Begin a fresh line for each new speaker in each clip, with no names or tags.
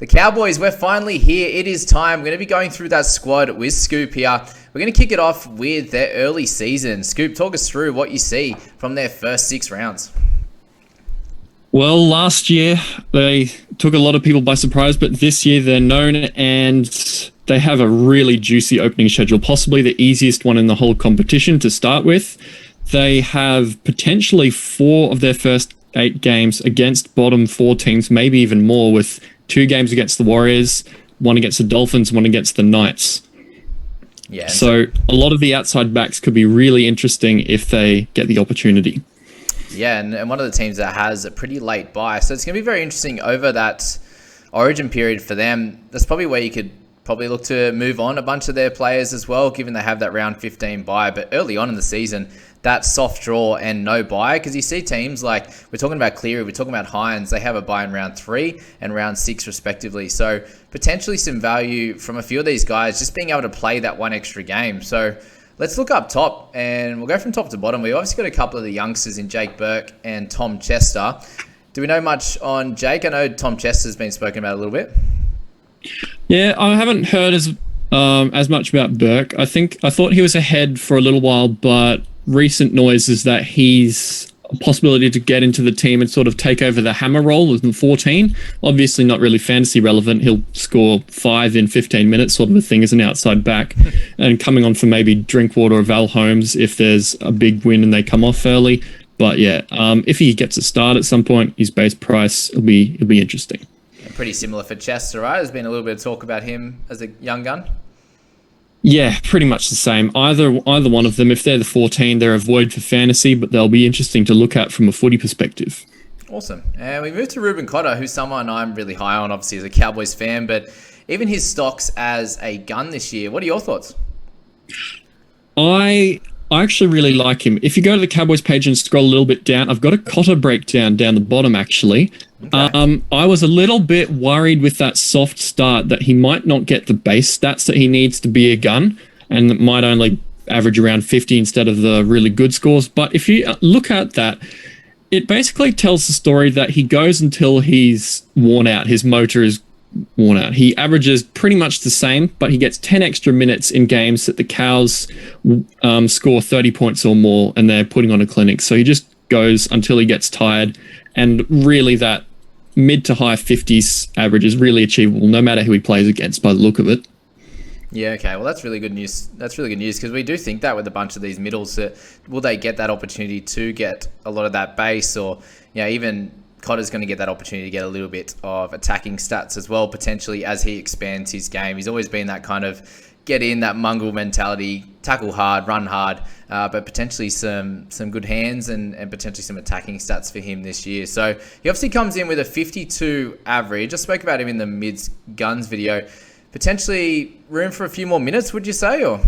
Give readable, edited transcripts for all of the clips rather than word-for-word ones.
The Cowboys, we're finally here. It is time. We're going to be going through that squad with Scoop here. We're going to kick it off with their early season. Scoop, talk us through what you see from their first 6 rounds.
Well, last year they took a lot of people by surprise, but this year they're known and they have a really juicy opening schedule, possibly the easiest one in the whole competition to start with. They have potentially 4 of their first 8 games against bottom 4 teams, maybe even more, with 2 games against the Warriors, 1 against the Dolphins, 1 against the Knights. Yeah. So a lot of the outside backs could be really interesting if they get the opportunity.
Yeah, and one of the teams that has a pretty late bye. So it's going to be very interesting over that origin period for them. That's probably where you could probably look to move on a bunch of their players as well, given they have that round 15 bye. But early on in the season, that soft draw and no bye, because you see teams like, we're talking about Cleary, we're talking about Hines, they have a bye in round 3 and round 6 respectively. So potentially some value from a few of these guys just being able to play that 1 extra game. So let's look up top and we'll go from top to bottom. We've obviously got a couple of the youngsters in Jake Burke and Tom Chester. Do we know much on Jake? I know Tom Chester's been spoken about a little bit.
Yeah, I haven't heard as much about Burke. I thought he was ahead for a little while, but recent noise is that he's a possibility to get into the team and sort of take over the hammer role in 14. Obviously not really fantasy relevant. He'll score 5 in 15 minutes sort of a thing as an outside back and coming on for maybe Drinkwater or Val Holmes if there's a big win and they come off early. But yeah, if he gets a start at some point, his base price will be interesting.
Pretty similar for Chester, right? There's been a little bit of talk about him as a young gun.
Yeah, pretty much the same. Either one of them, if they're the 14, they're a void for fantasy, but they'll be interesting to look at from a footy perspective.
Awesome. And we move to Ruben Cotter, who's someone I'm really high on, obviously, as a Cowboys fan, but even his stocks as a gun this year. What are your thoughts?
I actually really like him. If you go to the Cowboys page and scroll a little bit down, I've got a Cotter breakdown down the bottom, actually. Okay. I was a little bit worried with that soft start that he might not get the base stats that he needs to be a gun and that might only average around 50 instead of the really good scores. But if you look at that, it basically tells the story that he goes until he's worn out. His motor is worn out. He averages pretty much the same, but he gets 10 extra minutes in games that the Cows score 30 points or more and they're putting on a clinic. So he just goes until he gets tired, and really that mid to high 50s average is really achievable no matter who he plays against by the look of it.
Yeah, okay. Well, that's really good news. That's really good news because we do think that with a bunch of these middles, that will they get that opportunity to get a lot of that base, or even Cotter's going to get that opportunity to get a little bit of attacking stats as well, potentially as he expands his game. He's always been that kind of get in, that mongrel mentality, tackle hard, run hard, but potentially some good hands and potentially some attacking stats for him this year. So he obviously comes in with a 52 average. I spoke about him in the mids guns video. Potentially room for a few more minutes, would you say? Or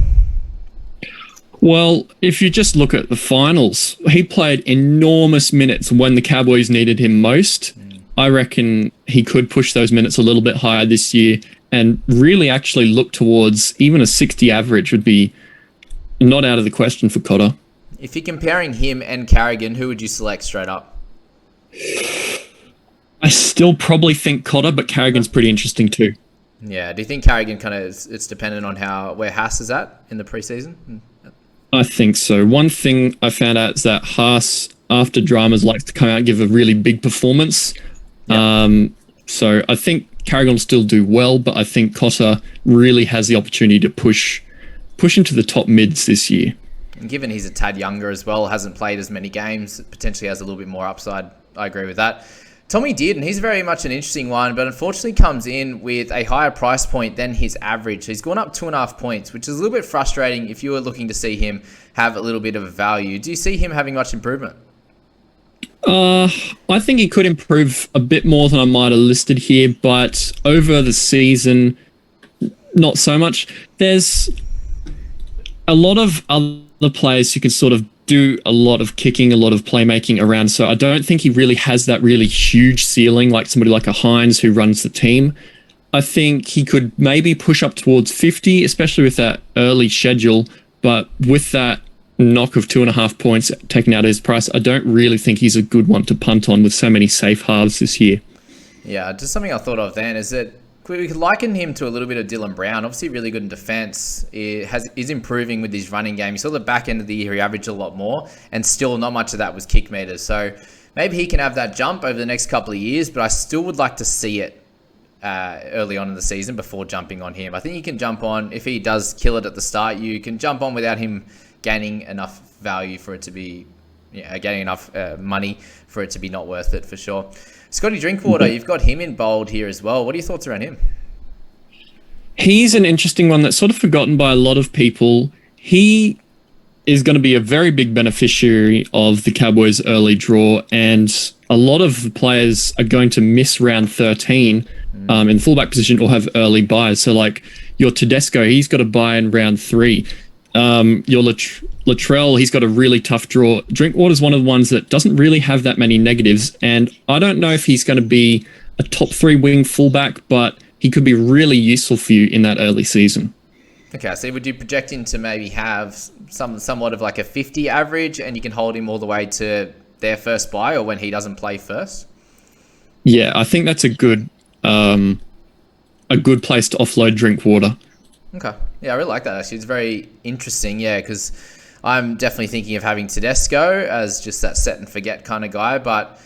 well, if you just look at the finals, he played enormous minutes when the Cowboys needed him most. I reckon he could push those minutes a little bit higher this year and really actually look towards even a 60 average would be not out of the question for Cotter.
If you're comparing him and Carrigan, who would you select straight up?
I still probably think Cotter, but Carrigan's pretty interesting too.
Yeah. Do you think Carrigan kind of it's dependent on where Haas is at in the preseason?
I think so. One thing I found out is that Haas, after dramas, likes to come out and give a really big performance. Yep. So I think Carrigan will still do well, but I think Kosa really has the opportunity to push into the top mids this year.
And given he's a tad younger as well, hasn't played as many games, potentially has a little bit more upside. I agree with that. Tommy Dearden, he's very much an interesting one, but unfortunately comes in with a higher price point than his average. He's gone up 2.5 points, which is a little bit frustrating if you were looking to see him have a little bit of a value. Do you see him having much improvement?
I think he could improve a bit more than I might have listed here, but over the season, not so much. There's a lot of other players who can sort of do a lot of kicking, a lot of playmaking around, so I don't think he really has that really huge ceiling like somebody like a Hines who runs the team. I think he could maybe push up towards 50, especially with that early schedule, but with that knock of 2.5 points taken out of his price, I don't really think he's a good one to punt on with so many safe halves this year.
Yeah, just something I thought of then is that we could liken him to a little bit of Dylan Brown. Obviously, really good in defense. Is improving with his running game. You saw the back end of the year, he averaged a lot more, and still not much of that was kick meters. So maybe he can have that jump over the next couple of years, but I still would like to see it early on in the season before jumping on him. I think you can jump on, if he does kill it at the start, you can jump on without him gaining enough value for it to be, gaining enough money for it to be not worth it for sure. Scotty Drinkwater, you've got him in bold here as well. What are your thoughts around him?
He's an interesting one that's sort of forgotten by a lot of people. He is going to be a very big beneficiary of the Cowboys' early draw, and a lot of players are going to miss round 13 in the fullback position or have early buys. So like your Tedesco, he's got a buy in round 3. Your Latrell, he's got a really tough draw. Drinkwater's one of the ones that doesn't really have that many negatives, and I don't know if he's going to be a top 3 wing fullback, but he could be really useful for you in that early season.
Okay, so would you project him to maybe have somewhat of like a 50 average, and you can hold him all the way to their first bye or when he doesn't play first?
Yeah, I think that's a good place to offload Drinkwater.
Okay. Yeah, I really like that, actually. It's very interesting, because I'm definitely thinking of having Tedesco as just that set and forget kind of guy, but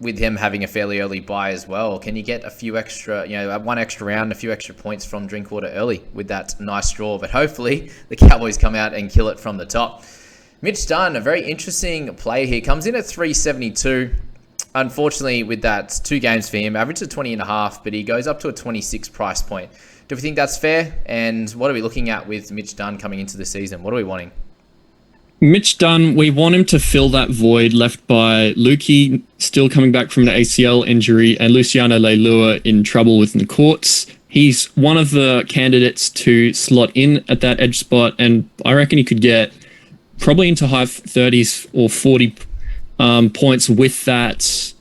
with him having a fairly early buy as well, can you get a few extra, one extra round, a few extra points from Drinkwater early with that nice draw? But hopefully the Cowboys come out and kill it from the top. Mitch Dunn, a very interesting play here, comes in at 372. Unfortunately, with that 2 games for him, average of 20.5, but he goes up to a 26 price point. Do we think that's fair? And what are we looking at with Mitch Dunn coming into the season? What are we wanting?
Mitch Dunn, we want him to fill that void left by Lukey still coming back from the ACL injury and Luciano Leilua in trouble within the courts. He's one of the candidates to slot in at that edge spot, and I reckon he could get probably into high 30s or 40 points with that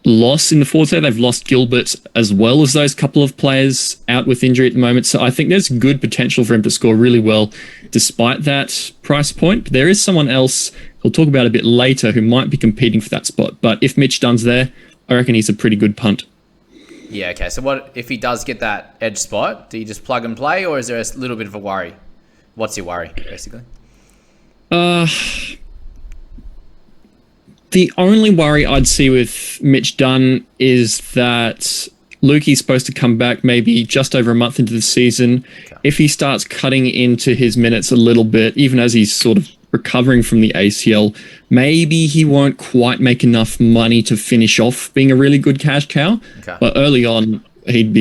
loss in the fourth there. They've lost Gilbert as well as those couple of players out with injury at the moment. So I think there's good potential for him to score really well despite that price point. But there is someone else we'll talk about a bit later who might be competing for that spot. But if Mitch Dunn's there, I reckon he's a pretty good punt.
Yeah, okay. So what if he does get that edge spot? Do you just plug and play, or is there a little bit of a worry? What's your worry, basically?
The only worry I'd see with Mitch Dunn is that Lukey's supposed to come back maybe just over a month into the season. Okay. If he starts cutting into his minutes a little bit, even as he's sort of recovering from the ACL, maybe he won't quite make enough money to finish off being a really good cash cow. Okay. But early on, he'd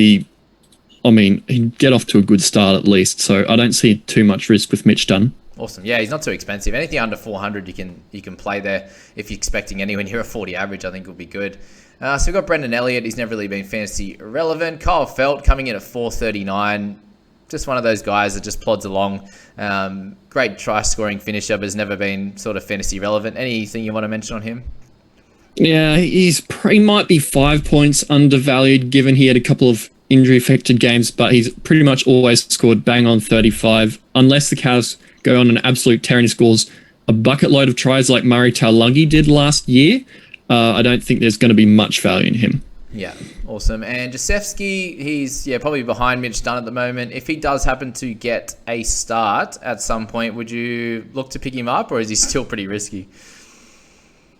get off to a good start at least. So I don't see too much risk with Mitch Dunn.
Awesome. Yeah, he's not too expensive. Anything under 400 you can play there. If you're expecting anywhere near a 40 average, I think will be good. So we've got Brendan Elliott. He's never really been fantasy relevant. Kyle Felt coming in at 439. Just one of those guys that just plods along. Great try-scoring finisher, but has never been sort of fantasy relevant. Anything you want to mention on him?
Yeah, he might be 5 points undervalued given he had a couple of injury-affected games, but he's pretty much always scored bang on 35, unless the Cows go on an absolute tear and he scores a bucket load of tries like Murray Taulagi did last year. I don't think there's going to be much value in him.
Yeah, awesome. And Josefsky, he's probably behind Mitch Dunn at the moment. If he does happen to get a start at some point, would you look to pick him up, or is he still pretty risky?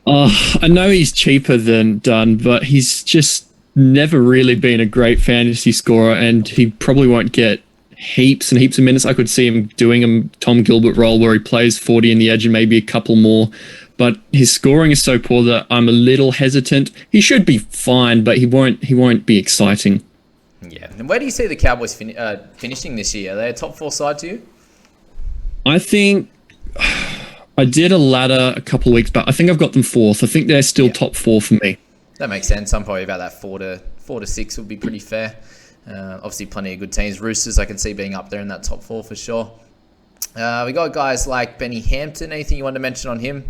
I know he's cheaper than Dunn, but he's just never really been a great fantasy scorer, and he probably won't get heaps and heaps of minutes. I could see him doing a Tom Gilbert role where he plays 40 in the edge and maybe a couple more, but his scoring is so poor that I'm a little hesitant. He should be fine, but he won't be exciting.
Yeah. And where do you see the Cowboys finishing this year? Are they a top 4 side to you? I
think I did a ladder a couple of weeks back. I think I've got them 4th. I think they're still top 4 for me. That
makes sense. I'm probably about that 4 to 6 would be pretty fair. Obviously, plenty of good teams. Roosters, I can see being up there in that top 4 for sure. We got guys like Benny Hampton. Anything you want to mention on him?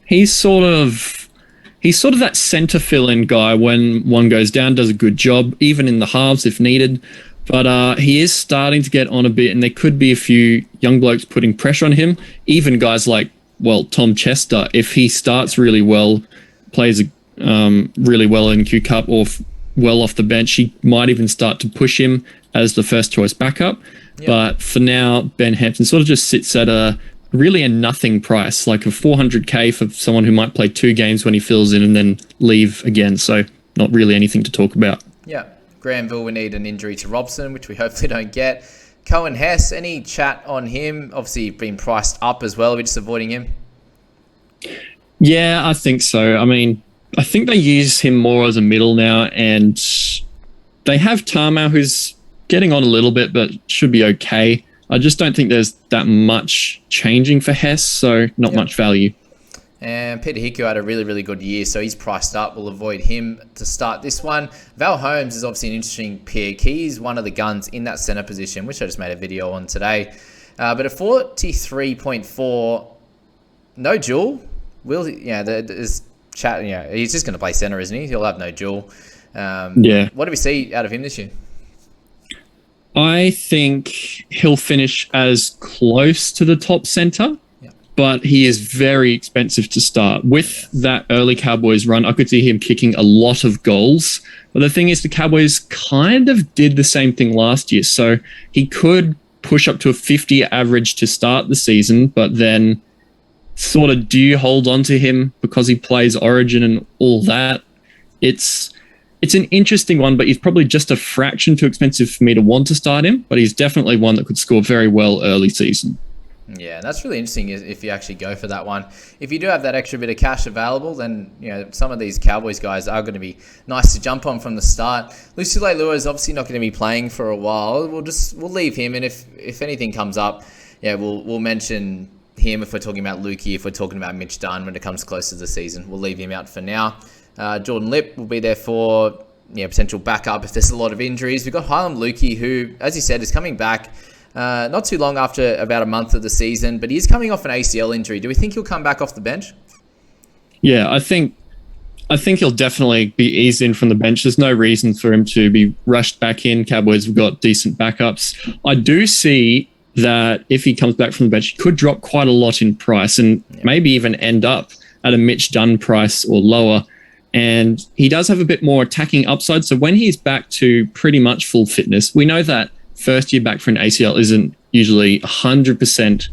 He's sort of that centre fill-in guy when one goes down, does a good job, even in the halves if needed. But he is starting to get on a bit, and there could be a few young blokes putting pressure on him. Even guys like, Tom Chester, if he starts really well, plays really well in Q Cup, or well off the bench. He might even start to push him as the first choice backup. Yep. But for now, Ben Hampton sort of just sits at a nothing price, like a 400k for someone who might play 2 games when he fills in and then leave again. So not really anything to talk about.
Yeah. Granville, we need an injury to Robson, which we hopefully don't get. Cohen Hess, any chat on him? Obviously been priced up as well. Are we just avoiding him?
Yeah, I think so. I mean, I think they use him more as a middle now, and they have Tarmow, who's getting on a little bit, but should be okay. I just don't think there's that much changing for Hess, so not much value.
And Peter Hiku had a really, really good year, so he's priced up. We'll avoid him to start this one. Val Holmes is obviously an interesting pick. He's one of the guns in that centre position, which I just made a video on today. But at 43.4, no dual. There's chat. He's just going to play centre, isn't he? He'll have no dual.
Yeah.
What do we see out of him this year?
I think he'll finish as close to the top centre, but he is very expensive to start. With that early Cowboys run, I could see him kicking a lot of goals. But the thing is, the Cowboys kind of did the same thing last year. So he could push up to a 50 average to start the season, but then sort of, do you hold on to him because he plays Origin and all that? It's an interesting one, but he's probably just a fraction too expensive for me to want to start him, but he's definitely one that could score very well early season.
Yeah, that's really interesting if you actually go for that one. If you do have that extra bit of cash available, then some of these Cowboys guys are going to be nice to jump on from the start. Lucy Leilua is obviously not going to be playing for a while. We'll leave him, and if anything comes up, we'll mention him if we're talking about Lukey, if we're talking about Mitch Dunn when it comes close to the season. We'll leave him out for now. Jordan Lipp will be there for potential backup if there's a lot of injuries. We've got Hylam Lukey, who, as you said, is coming back not too long after about a month of the season, but he's coming off an ACL injury. Do we think he'll come back off the bench?
Yeah, I think he'll definitely be eased in from the bench. There's no reason for him to be rushed back in. Cowboys have got decent backups. I do see that if he comes back from the bench, he could drop quite a lot in price and maybe even end up at a Mitch Dunn price or lower. And he does have a bit more attacking upside. So when he's back to pretty much full fitness, we know that first year back for an ACL isn't usually 100%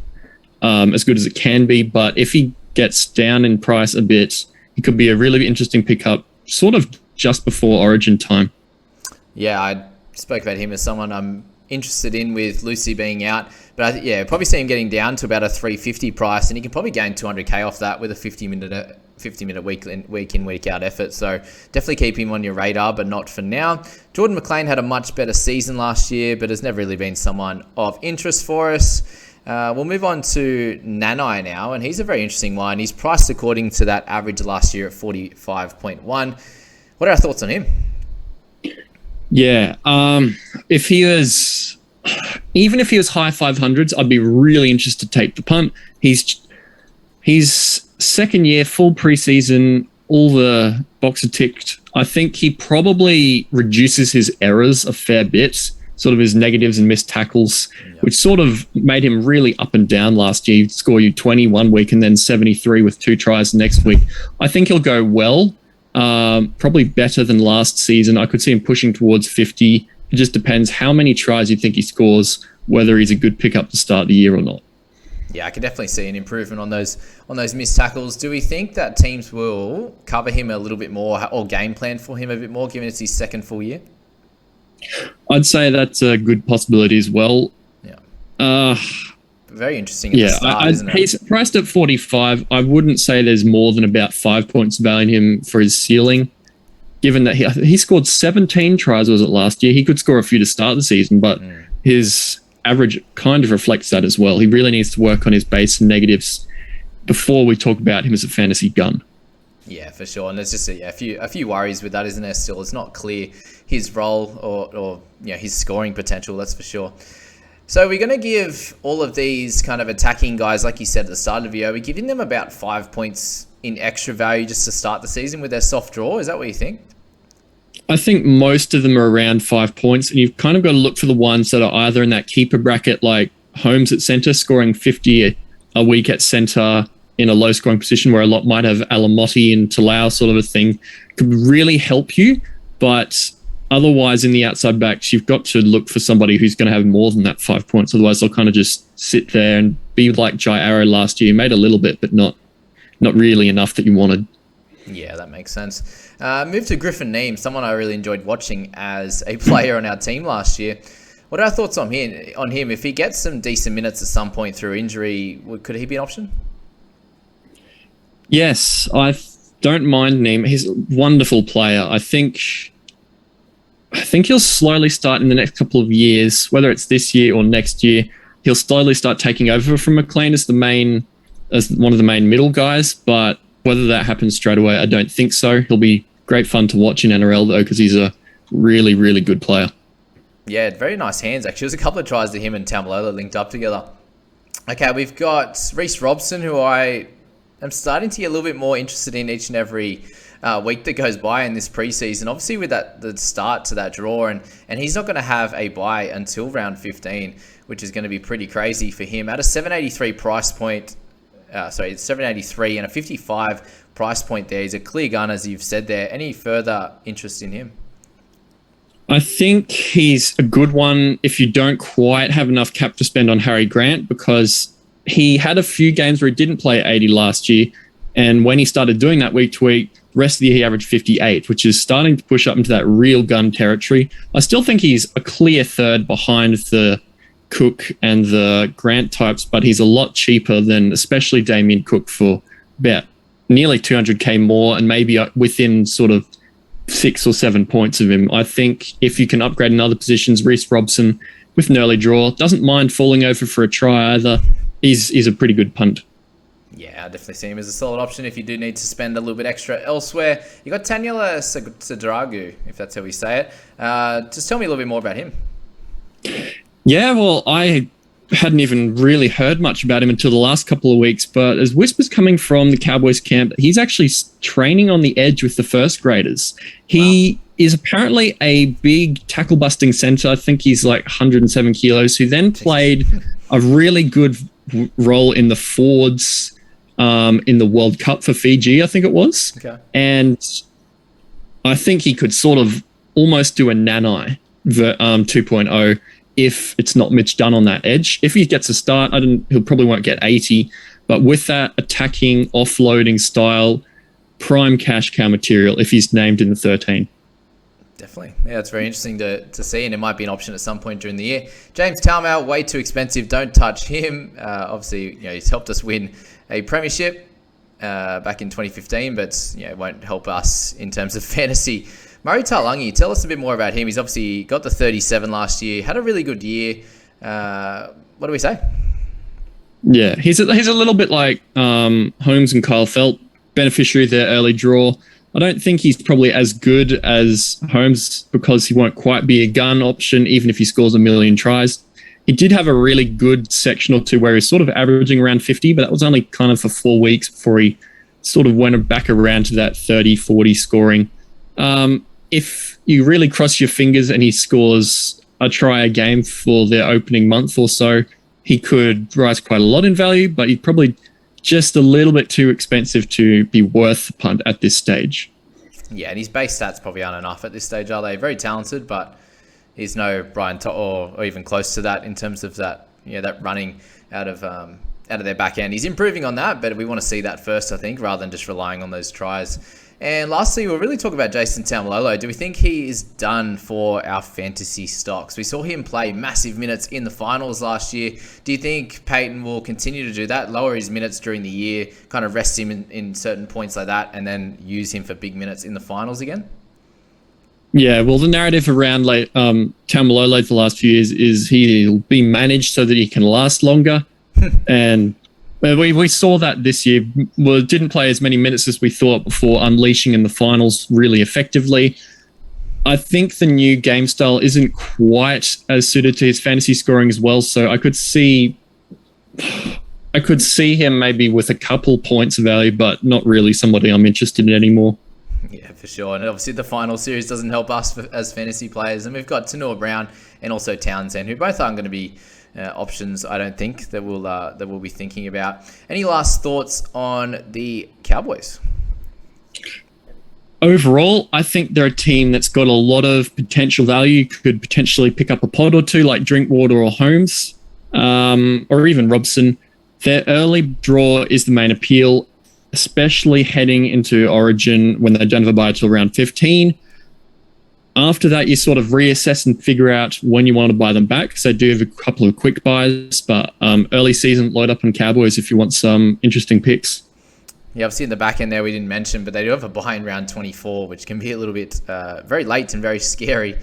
as good as it can be. But if he gets down in price a bit, he could be a really interesting pickup sort of just before Origin time.
Yeah, I spoke about him as someone I'm interested in with Lucy being out. But probably see him getting down to about a 350 price, and he can probably gain 200k off that with a 50-minute week in, week out effort. So definitely keep him on your radar, but not for now. Jordan McLean had a much better season last year, but has never really been someone of interest for us. We'll move on to Nani now, and he's a very interesting one. He's priced according to that average last year at 45.1. What are our thoughts on him?
Yeah, even if he was high 500s, I'd be really interested to take the punt. He's second year, full preseason, all the boxes ticked. I think he probably reduces his errors a fair bit, sort of his negatives and missed tackles, which sort of made him really up and down last year. He'd score you 20 one week and then 73 with 2 tries the next week. I think he'll go well, probably better than last season. I could see him pushing towards 50. It just depends how many tries you think he scores, whether he's a good pickup to start the year or not.
Yeah, I can definitely see an improvement on those missed tackles. Do we think that teams will cover him a little bit more or game plan for him a bit more, given it's his second full year?
I'd say that's a good possibility as well.
Yeah. Very interesting at the start, isn't it?
He's priced at 45. I wouldn't say there's more than about 5 points valuing him for his ceiling, given that he scored 17 tries, was it last year? He could score a few to start the season, but his average kind of reflects that as well. He really needs to work on his base and negatives before we talk about him as a fantasy gun.
Yeah, for sure. And there's just a few worries with that, isn't there? Still, it's not clear his role or his scoring potential. That's for sure. So we're going to give all of these kind of attacking guys, like you said at the start of the video, we're giving them about 5 points in extra value just to start the season with their soft draw. Is that what you think?
I think most of them are around 5 points, and you've kind of got to look for the ones that are either in that keeper bracket, like Holmes at centre, scoring 50 a week at centre in a low-scoring position where a lot might have Alamotti and Talau sort of a thing, could really help you. But otherwise, in the outside backs, you've got to look for somebody who's going to have more than that 5 points. Otherwise, they'll kind of just sit there and be like Jai Arrow last year. Made a little bit, but not really enough that you wanted.
Yeah, that makes sense. Move to Griffin Neem, someone I really enjoyed watching as a player on our team last year. What are our thoughts on him? If he gets some decent minutes at some point through injury, could he be an option?
Yes, I don't mind Neem. He's a wonderful player. I think he'll slowly start in the next couple of years, whether it's this year or next year. He'll slowly start taking over from McLean as one of the main middle guys, but whether that happens straight away, I don't think so. He'll be great fun to watch in NRL though, because he's a really, really good player.
Yeah, very nice hands actually. There's a couple of tries that him and Townolo linked up together. Okay, we've got Reece Robson, who I am starting to get a little bit more interested in each and every week that goes by in this preseason. Obviously with the start to that draw, and he's not going to have a bye until round 15, which is going to be pretty crazy for him. At a 783 price point, it's 783 and a 55 price point there. He's a clear gun, as you've said there. Any further interest in him?
I think he's a good one if you don't quite have enough cap to spend on Harry Grant, because he had a few games where he didn't play 80 last year. And when he started doing that week to week, the rest of the year he averaged 58, which is starting to push up into that real gun territory. I still think he's a clear third behind the Cook and the Grant types, but he's a lot cheaper than especially Damien Cook for about nearly 200k more, and maybe within sort of 6 or 7 points of him. I think if you can upgrade in other positions, Reece Robson with an early draw doesn't mind falling over for a try either. He's a pretty good punt.
Yeah, I definitely see him as a solid option if you do need to spend a little bit extra elsewhere. You got Taniela Sadragu, if that's how we say it. Just tell me a little bit more about him.
Yeah, well, I hadn't even really heard much about him until the last couple of weeks, but as whispers coming from the Cowboys camp, he's actually training on the edge with the first graders. He is apparently a big tackle busting center. I think he's like 107 kilos, who then played a really good role in the Fords in the World Cup for Fiji, I think it was. Okay. And I think he could sort of almost do a Nani 2.0 if it's not Mitch Dunn on that edge. If he gets a start, he'll probably won't get 80, but with that attacking, offloading style, prime cash cow material if he's named in the 13.
Definitely. Yeah, it's very interesting to see, and it might be an option at some point during the year. James Talmau, way too expensive. Don't touch him. Obviously, he's helped us win a premiership back in 2015, but it won't help us in terms of fantasy. Murray Taulagi, tell us a bit more about him. He's obviously got the 37 last year, had a really good year. What do we say?
Yeah, he's a little bit like Holmes and Kyle Felt, beneficiary of their early draw. I don't think he's probably as good as Holmes because he won't quite be a gun option, even if he scores a million tries. He did have a really good section or two where he's sort of averaging around 50, but that was only kind of for 4 weeks before he sort of went back around to that 30, 40 scoring. If you really cross your fingers and he scores a try a game for their opening month or so, he could rise quite a lot in value, but he's probably just a little bit too expensive to be worth the punt at this stage.
Yeah, and his base stats probably aren't enough at this stage, are they? Very talented, but he's no Brian or even close to that in terms of that running out of their back end. He's improving on that, but we want to see that first, I think, rather than just relying on those tries. And lastly, we'll really talk about Jason Townolo. Do we think he is done for our fantasy stocks? We saw him play massive minutes in the finals last year. Do you think Peyton will continue to do that, lower his minutes during the year, kind of rest him in certain points like that, and then use him for big minutes in the finals again?
Yeah, well, the narrative around Townolo the last few years is he'll be managed so that he can last longer. And we saw that this year. Well, didn't play as many minutes as we thought before unleashing in the finals really effectively. I think the new game style isn't quite as suited to his fantasy scoring as well, so I could see him maybe with a couple points of value, but not really somebody I'm interested in anymore.
Yeah, for sure. And obviously the final series doesn't help us as fantasy players. And we've got Taniela Brown and also Townsend, who both aren't going to be options, I don't think, that we'll be thinking about. Any last thoughts on the Cowboys?
overall, I think they're a team that's got a lot of potential value. Could potentially pick up a pod or two like Drinkwater or Holmes, or even Robson. Their early draw is the main appeal, especially heading into Origin when they don't have a bye till round 15. After that, you sort of reassess and figure out when you want to buy them back. So I do have a couple of quick buys, but early season, load up on Cowboys if you want some interesting picks.
Yeah, obviously in the back end there we didn't mention, but they do have a buy in round 24, which can be a little bit very late and very scary.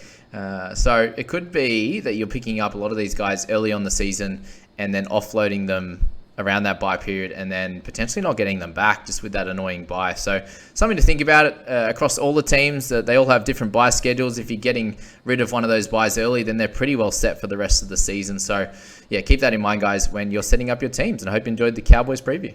So it could be that you're picking up a lot of these guys early on the season and then offloading them around that buy period and then potentially not getting them back just with that annoying buy. So something to think about across all the teams. They all have different buy schedules. If you're getting rid of one of those buys early, then they're pretty well set for the rest of the season. So yeah, keep that in mind, guys, when you're setting up your teams, and I hope you enjoyed the Cowboys preview.